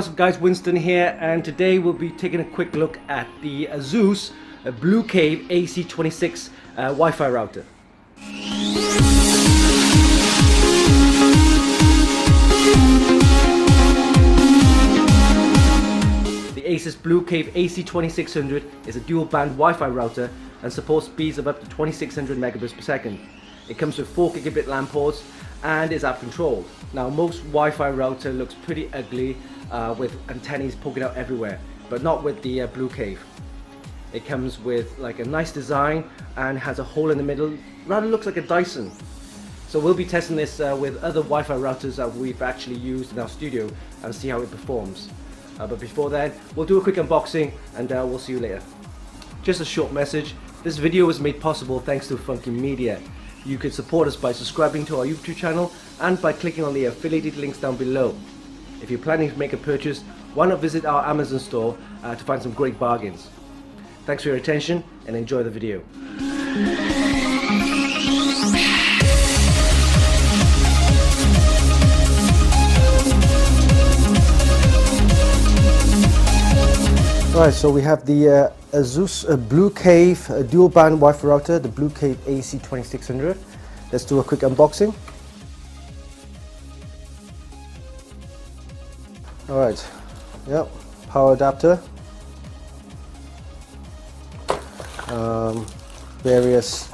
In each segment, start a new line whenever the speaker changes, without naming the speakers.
what's up guys, Winston here, and today we'll be taking a quick look at the Asus Blue Cave AC26 Wi-Fi router. The Asus Blue Cave AC2600 is a dual band Wi-Fi router and supports speeds of up to 2600 megabits per second. It comes with 4 Gigabit LAN ports and is app controlled. Now most Wi-Fi router looks pretty ugly with antennas poking out everywhere, but not with the Blue Cave. It comes with like a nice design and has a hole in the middle, rather looks like a Dyson. So we'll be testing this with other Wi-Fi routers that we've actually used in our studio and see how it performs. But before then, we'll do a quick unboxing and we'll see you later. Just a short message, this video was made possible thanks to Funkykit. You could support us by subscribing to our YouTube channel and by clicking on the affiliated links down below. If you're planning to make a purchase, why not visit our Amazon store to find some great bargains. Thanks for your attention and enjoy the video. Alright, so we have the Asus Blue Cave dual band Wi-Fi router, the Blue Cave AC2600. Let's do a quick unboxing. Alright, yep, power adapter, various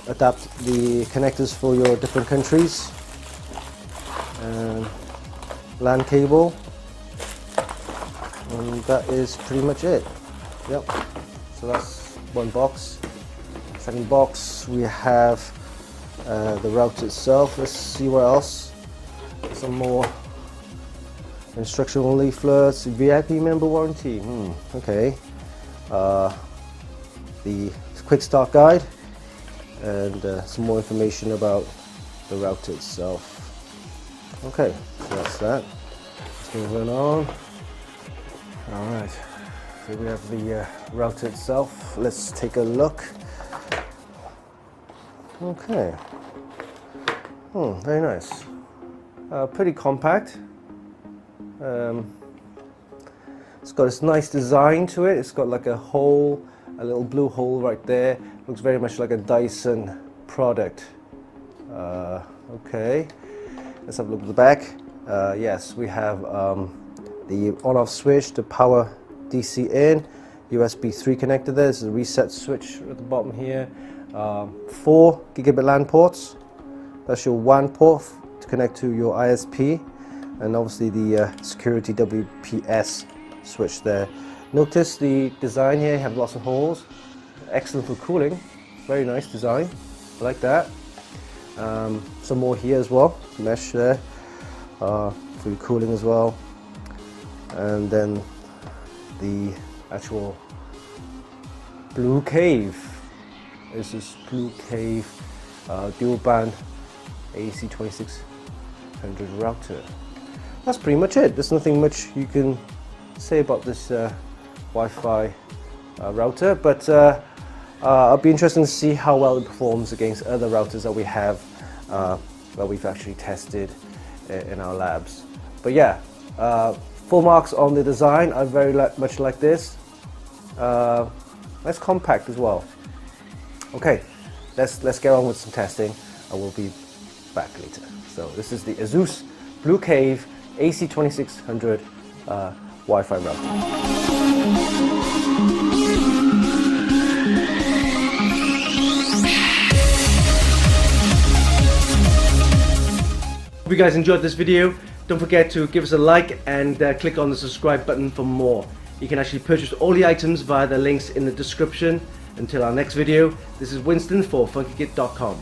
adapt the connectors for your different countries, and LAN cable. And that is pretty much it. Yep. So that's one box. Second box, we have the router itself. Let's see what else. Some more instructional leaflets. VIP member warranty. Okay. The quick start guide and some more information about the router itself. Okay. So that's that. Let's move on. Alright, so we have the router itself. Let's take a look. Okay. Very nice. Pretty compact. It's got this nice design to it. It's got like a hole, a little blue hole right there. Looks very much like a Dyson product. Okay. Let's have a look at the back. Yes, we have the on-off switch, the power DC in, USB 3 connector there. This is a reset switch at the bottom here. 4 Gigabit LAN ports. That's your WAN port to connect to your ISP, and obviously the security WPS switch there. Notice the design here, you have lots of holes. Excellent for cooling. Very nice design. I like that. Some more here as well. Mesh there for your cooling as well. And then the actual Blue Cave. This is Blue Cave dual band AC2600 router. That's pretty much it. There's nothing much you can say about this Wi-Fi router, but it'll be interesting to see how well it performs against other routers that we have that we've actually tested in our labs. But yeah, full marks on the design. I very much like this. Nice compact as well. Okay, let's get on with some testing. I will be back later. So this is the Asus Blue Cave AC2600 Wi-Fi router. Hope you guys enjoyed this video. Don't forget to give us a like and click on the subscribe button for more. You can actually purchase all the items via the links in the description. Until our next video, this is Winston for Funkykit.com.